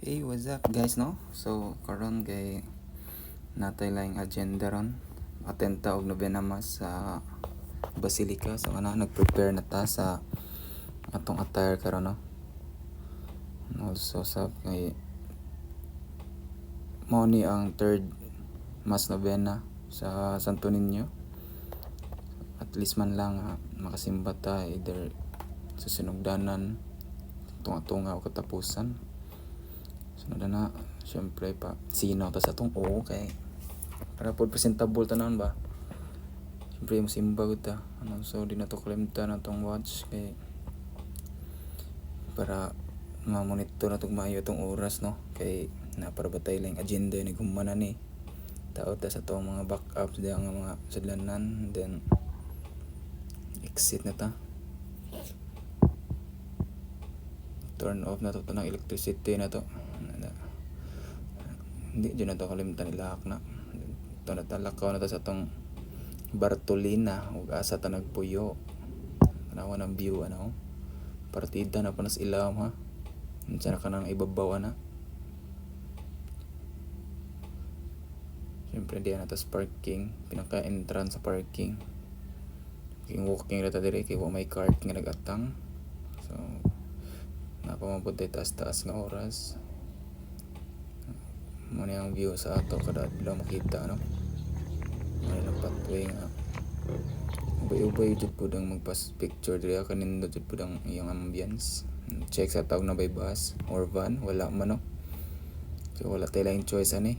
Hey, what's up guys, no? So, karon kay natay lang agenda ron. Atenta og nobena mas sa Basilica. So, nag-prepare na ta sa atong attire karon, no? And also sa kay mao ni ang third mas nobena sa Santo Niño. At least man lang makasimba ta either sa sinugdanan, tunga-tunga o katapusan. Sunod na, syempre pa sino ta sa atong kay para po presentable tanan ba. Siyempre mo simba gud ta. So di na to kalimtan atong watch kay para ma-monitor na tong maayo tong oras, no? Kay naparabatay lang agenda ni gumana ni. Taot ta sa to mga backups diya nga mga sudlanan, then exit na ta. Turn off na to ng electricity na to. Hindi dyan na to kalimtan ilahak na. Ito na talakaw na to sa tong Bartolina ug asa ta nagpuyo. Tanawa ng view partida na panas ilawom ha. Unsa na kanang ibabaw na. Siyempre diyan na to sa parking, pinaka-entrance sa parking. Yung walking rata dire kay wa may cart nga nagatang. So napamabot taas-taas nga oras. Muna yung view sa ato kada adlaw makita, no? May lang pathway nga ubay-ubay jud pud ang magpas picture diri kanindot jud pud ang iyang ambience. Check sa tawag na by bus or van, wala man, no? So wala tay lain choice ani.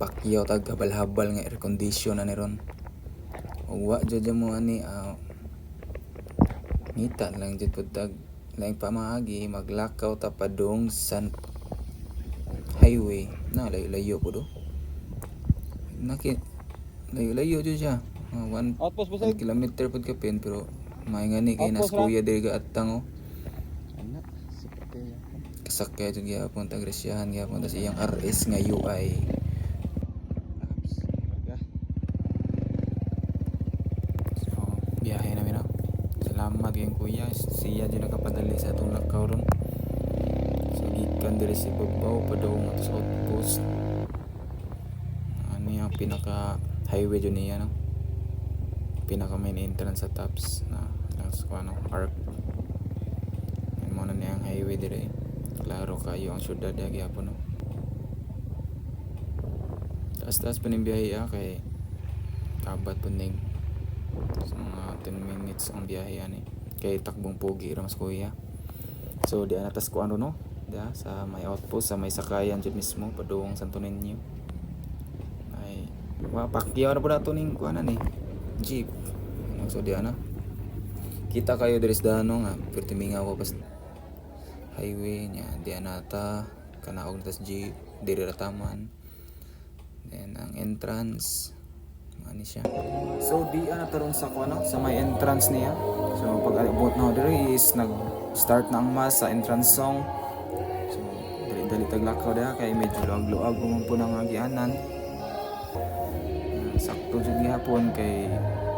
Pakyaw tag habal-habal nga air condition ani ron. Ug wa jud mo ani ngita lang jud pud tag laing pamaagi maglakaw ta padung san highway na layo-layo po do. Layo-layo dyan siya. 1 kilometer po ka pin, pero may nga ni kay nas kuya diri ga atang kasakay dyan gyapon ta Grasyahan gyapon tas iyang RS nga UI. So biyahe namin na. Salamat yung kuya, siya dyan nakapadali sa atong lakaw ron. So gikan diri si Babaw padung sa outpost. Ano yung pinaka highway dyan niya, no? Pinaka main entrance sa Taps na arc. May mo na niyang highway dire. Klaro kayo ang syudad ya gyapon, no? Taas-taas pa ning biyahe kay kabat po ning so, mga 10 minutes ang biyahe ani. Kay takbong pogi ra mas kuya. So di anatas ko no? Dia sa may outpost sa may sakayan jud mismo padung Santo Niño. Ay pakyaw na po nato ning kuanan ni jeep. So di ana kita kayo diri sa dano nga perti mingaw ko pas highway nya di anata kanaog na tas jeep diri ra taman. Then ang entrance ani siya. So di ana taron sa kuano sa may entrance niya. So pag abot na diri is nag-start na ang mass sa entrance song. So dali taglakaw dia kay medyo luag-luag po nang agianan. Sakto jud gihapon kay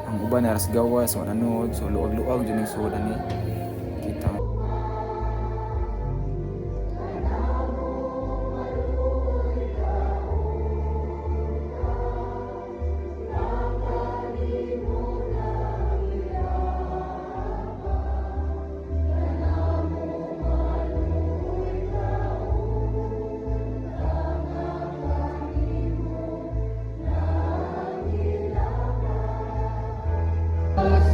ang uban na ras gawas so nanood so luag-luag jud ning sudan ni kita.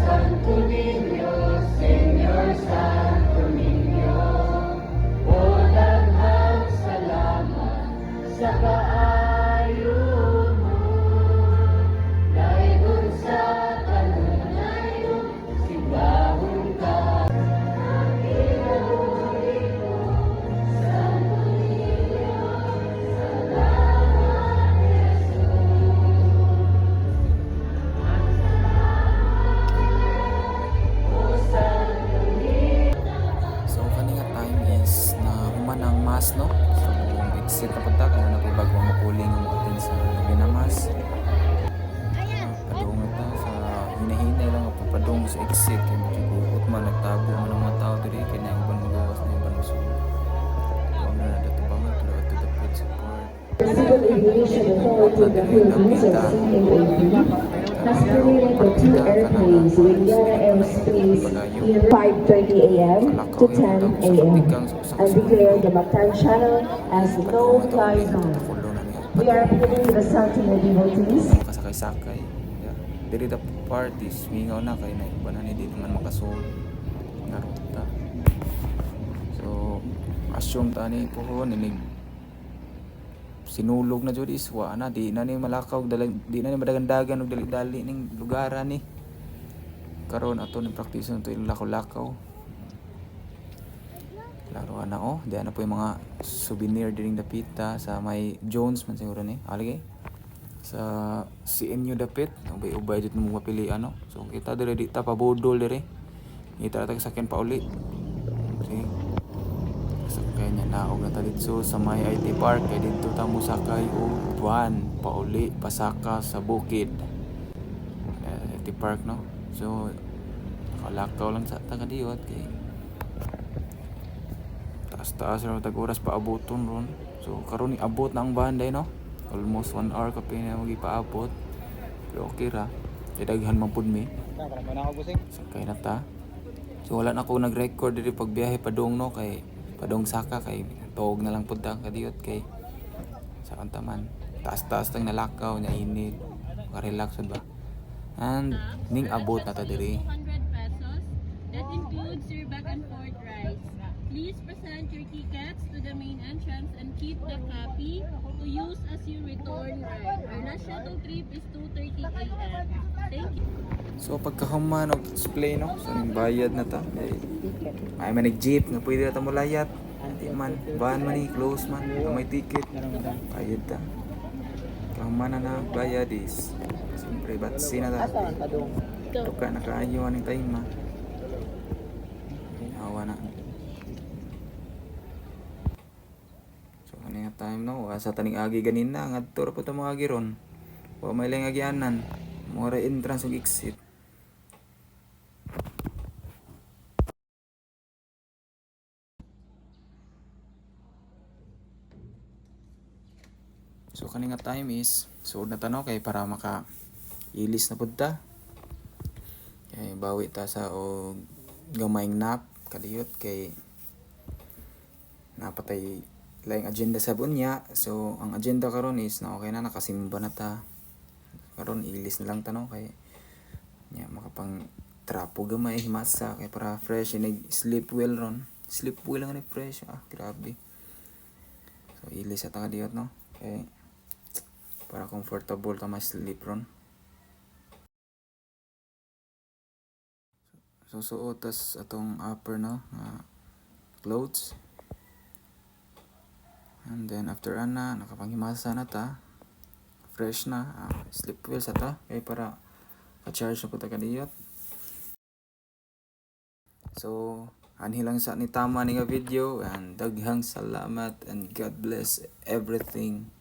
Santo Niño, Señor Santo Niño, o daghang salamat sa kaayo mo. Dayon sa kanunay simbahon ka. Kinabuhi ko, Santo Niño, salamat So kanina time is na human ang mass, no? So exit na punta kaya na bago mapuling ang atin sa Novena Mass. Padung ito sa hinahinay lang ako padung sa exit kaya medyo gugot man nagtabo man ang mga tao diri kaya na uban magawas na uban masulog. Civil Aviation Authority of the Philippines, or CAAP, has created the two airplanes with Yara Aerospace near 5:30 a.m. to 10 a.m. and declared the Mactan Channel as no-fly zone. We are appealing to the Sentinel devotees. Kasakay-sakay. Yeah. Diri the parties, mingaw na kay na iba na ni di naman makasul. Nga ruta. So, assume ta ni pohon inig sinulog na jud iswa na di na ni malakaw di na ni madagandagan og dali-dali ning lugaran ni. Karon ato ni practice to yung lakaw-lakaw. Laro na di na po yung mga souvenir diring dapita sa may Jones man siguro ni. Aligay. Sa CNU dapit, ubay-ubay dito mo mapili ano. So kita dire di ta pabudol dire. Kita ta sakyan pa uli. Sige. Sakay niya naog na ta dito sa may IT Park kay dito ta mo sakay og buwan pa uli pasaka sa bukid. IT Park no. So nakalakaw lang sa taga diot kay taas-taas ra tag oras pa abuton ron. So karon ni abot na ang banday no. Almost 1 hour ka pa na magipaabot. Pero okay ra. Kaya daghan man pud mi. Sakay na ta. So wala na ako nag-record diri pagbiyahe padong no kay padong saka kay tuog na lang pud ta kadiyot kay sa kantaman. Taas-taas tang nalakaw nya init. Maka-relax ba. And ning abot na ta diri. 200 pesos. That includes your back and forth rides. Please present your tickets to the main entrance and keep the copy to use as you return ride. Our last shuttle trip is 2:30 a.m. Thank you. So pagkahuman og display no, so ning bayad na ta. Ay man jeep nga pwede ta mo layat. Di man van man ni close man, na may ticket. Bayad ta. Kahuman na bayad is siyempre batsi na ta. Tuka na kaayo aning time ma. Awa na. So kani nga time no, sa taning agi ganina ngadto ra po ta mga agi ron. Wa may lang agianan. Mora entrance ug exit. So kani nga time is suod na tanaw kay para maka ilis na pud ta. Kay bawi ta sa og gamayng nap kadiyot kay napatay laing agenda sa bunya. So ang agenda karon is na okay na nakasimba na ta. Karon ilis na lang tanaw kay nya makapang trapo gamay himasa kay para fresh inig sleep well ron. Sleep well lang ni fresh. Grabe. So ilis ta kadiyot no. Kay para comfortable ta mas sleep ron. So suot tas atong upper no clothes. And then after ana nakapanghimasa na ta. Fresh na, sleep well sa ta kay para ka-charge na po ta kadiyot. So anhi lang sa ni tama ni nga video and daghang salamat and God bless everything.